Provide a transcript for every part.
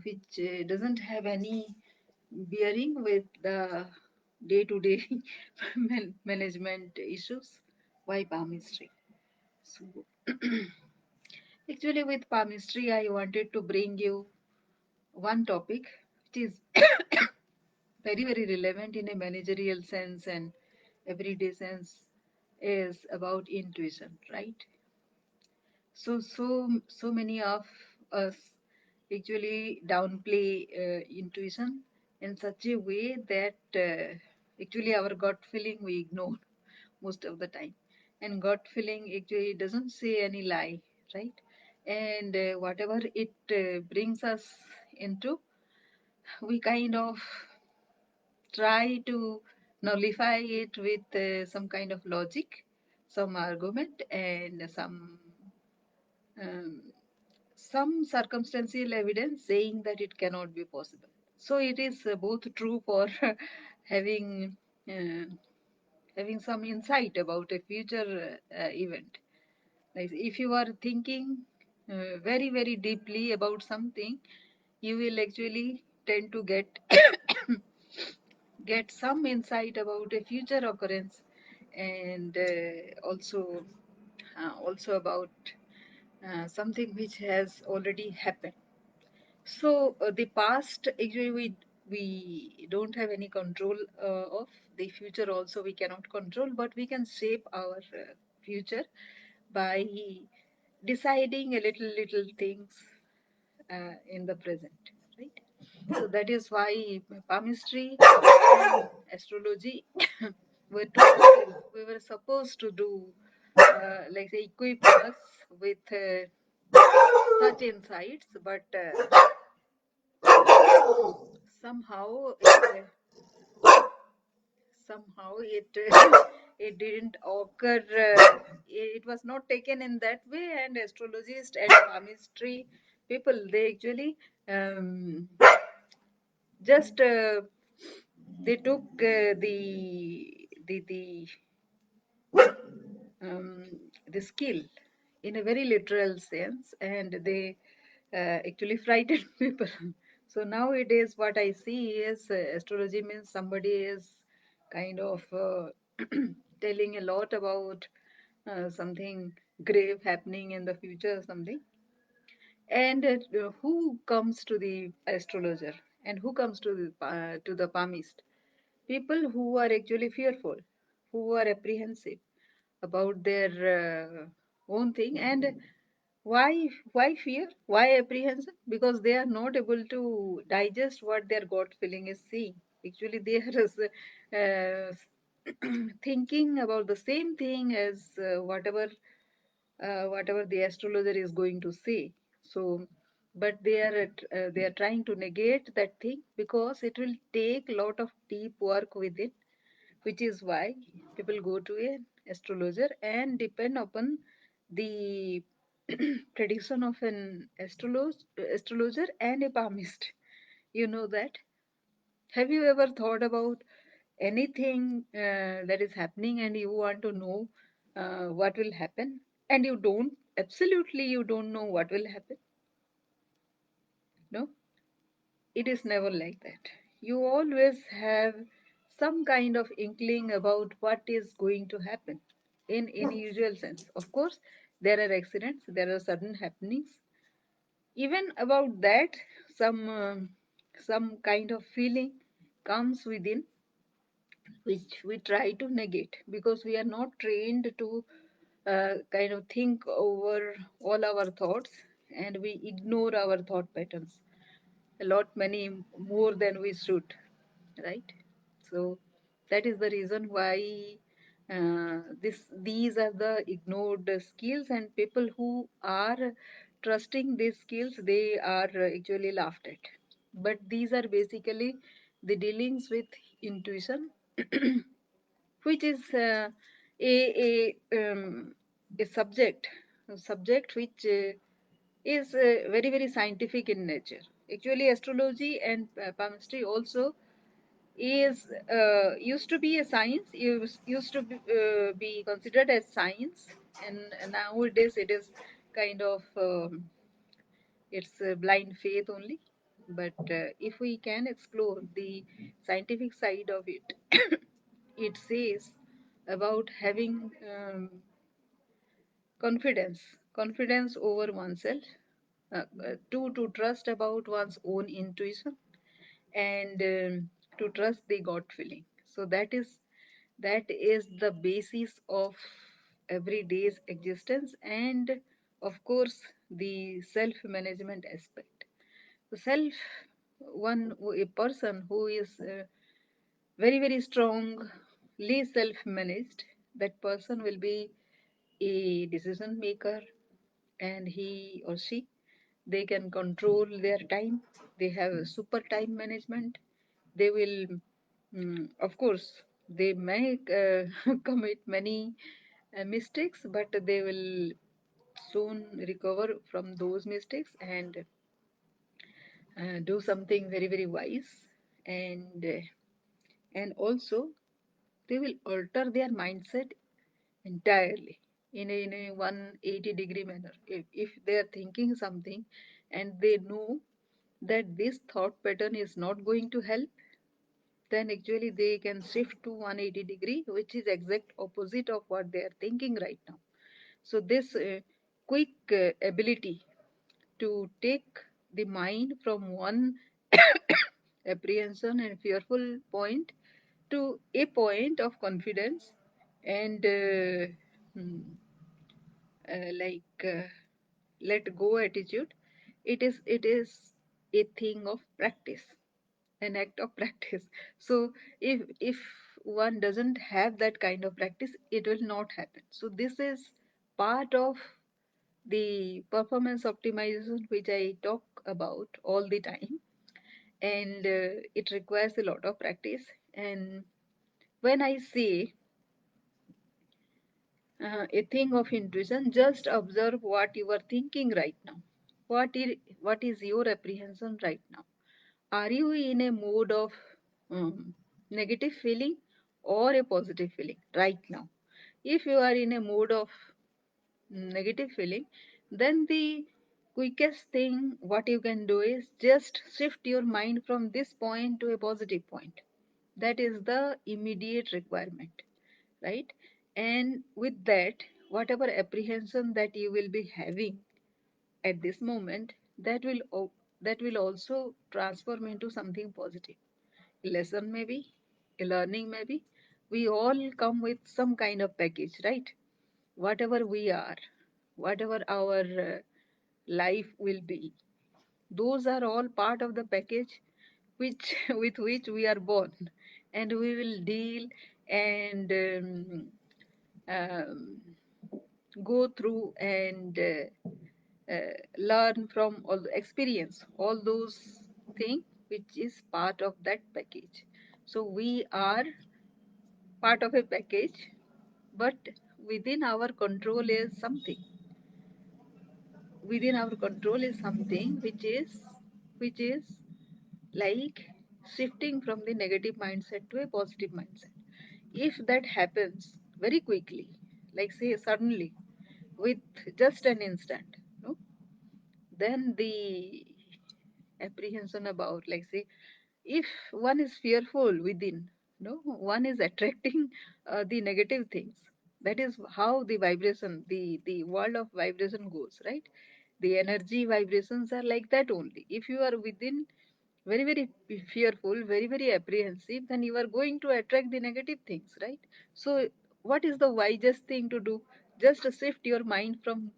which doesn't have any bearing with the day-to-day management issues. Why palmistry? So, actually, with palmistry, I wanted to bring you one topic which is very relevant in a managerial sense and everyday sense, is about intuition, right? So many of us actually downplay intuition in such a way that actually our gut feeling we ignore most of the time, and gut feeling actually doesn't say any lie, right? And whatever it brings us into, we kind of try to nullify it with some kind of logic, some argument, and um, some circumstantial evidence saying that it cannot be possible. So it is both true for having uh, having some insight about a future event. Like if you are thinking very deeply about something, you will actually tend to get get some insight about a future occurrence, and also about something which has already happened. So the past actually we don't have any control of. The future also we cannot control, but we can shape our future by deciding a little things in the present, right? So that is why palmistry and astrology were we were supposed to do, like say, equip us with such insights, but somehow it, somehow it it didn't occur. It was not taken in that way, and astrologists and palmistry people, they actually just they took um, the skill in a very literal sense, and they actually frightened people. So nowadays what I see is astrology means somebody is kind of telling a lot about something grave happening in the future or something. And who comes to the astrologer and who comes to the palmist? People who are actually fearful, who are apprehensive about their own thing. And why fear? Why apprehension? Because they are not able to digest what their gut feeling is saying. Actually, they are thinking about the same thing as whatever the astrologer is going to say. So, but they are trying to negate that thing because it will take a lot of deep work with it, which is why people go to an astrologer and depend upon the prediction of an astrologer and a palmist. You know that. Have you ever thought about anything that is happening and you want to know what will happen, and you don't, absolutely you don't know what will happen? No, it is never like that. You always have some kind of inkling about what is going to happen in usual sense. Of course, there are accidents, there are sudden happenings. Even about that, some kind of feeling comes within, which we try to negate because we are not trained to kind of think over all our thoughts, and we ignore our thought patterns a lot many more than we should, right? So that is the reason why these are the ignored skills, and people who are trusting these skills, they are actually laughed at. But these are basically the dealings with intuition, which is a subject which is very scientific in nature. Actually, astrology and palmistry also is used to be a science, used to be considered as science, and nowadays it is kind of it's blind faith only. But if we can explore the scientific side of it, it says about having confidence over oneself, to trust about one's own intuition, and to trust the gut feeling. So that is the basis of everyday's existence, and of course the self management aspect. The self a person who is very very strongly self managed, that person will be a decision maker, and he or she, they can control their time. They have a super time management. They will, of course, they may commit many mistakes, but they will soon recover from those mistakes and do something very very wise. And uh, and also they will alter their mindset entirely in a 180-degree manner. If they are thinking something and they know that this thought pattern is not going to help, then actually they can shift to 180 degree, which is exact opposite of what they are thinking right now. So this quick ability to take the mind from one apprehension and fearful point to a point of confidence and hmm, let go attitude, it is a thing of practice, an act of practice. So if one doesn't have that kind of practice, it will not happen. So this is part of the performance optimization which I talk about all the time, and it requires a lot of practice. And when I say a thing of intuition, just observe what you are thinking right now. What is your apprehension right now? Are you in a mode of um, negative feeling or a positive feeling right now? If you are in a mode of negative feeling, then the quickest thing what you can do is just shift your mind from this point to a positive point. That is the immediate requirement, right? And with that, whatever apprehension that you will be having at this moment, that will also transform into something positive. Lesson maybe, a learning maybe. We all come with some kind of package, right? Whatever we are, whatever our life will be, those are all part of the package which with which we are born, and we will deal and um, go through and learn from all the experience all those things which is part of that package. So we are part of a package, but within our control is something within our control is something which is like shifting from the negative mindset to a positive mindset. If that happens very quickly, like say suddenly, with just an instant, no, then the apprehension about, like say, if one is fearful within, no, one is attracting the negative things. That is how the vibration, the world of vibration goes, right? The energy vibrations are like that only. If you are within very very fearful, very very apprehensive, then you are going to attract the negative things, right? So what is the wisest thing to do? Just shift your mind from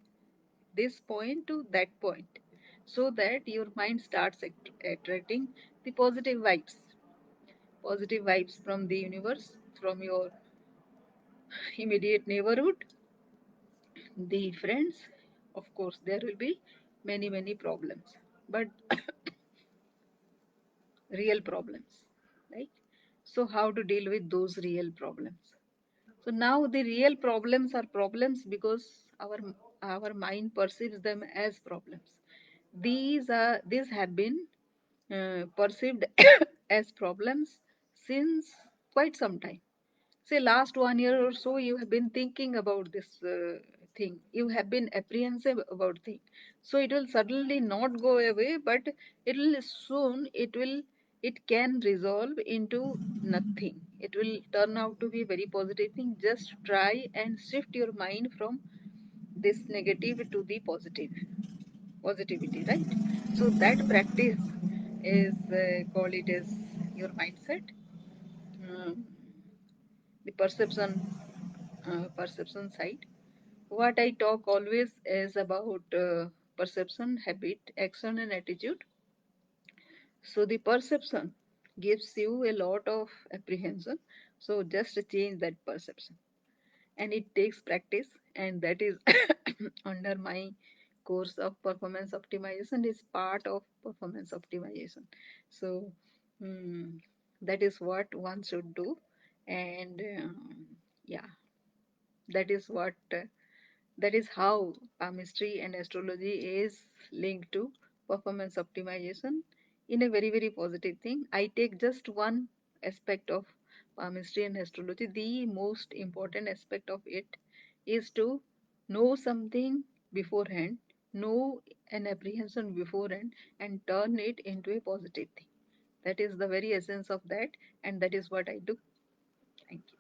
this point to that point, so that your mind starts attracting the positive vibes from the universe, from your immediate neighborhood, the friends. Of course there will be many many problems, but real problems, right? So how to deal with those real problems? So now the real problems are problems because our mind perceives them as problems. These have been perceived as problems since quite some time. Say last 1 year or so, you have been thinking about this thing. You have been apprehensive about thing. So it will suddenly not go away, but it can resolve into nothing. It will turn out to be a very positive thing. Just try and shift your mind from this negative to the positivity, right? So that practice is call it as your mindset. Um, the perception side. What I talk always is about perception, habit, action, and attitude. So the perception gives you a lot of apprehension. So just change that perception, and it takes practice, and that is under my course of performance optimization is part of performance optimization. So mm, that is what one should do, and yeah, that is what. That is how palmistry and astrology is linked to performance optimization in a very, very positive thing. I take just one aspect of palmistry and astrology. The most important aspect of it is to know something beforehand, know an apprehension beforehand, and turn it into a positive thing. That is the very essence of that, and that is what I do. Thank you.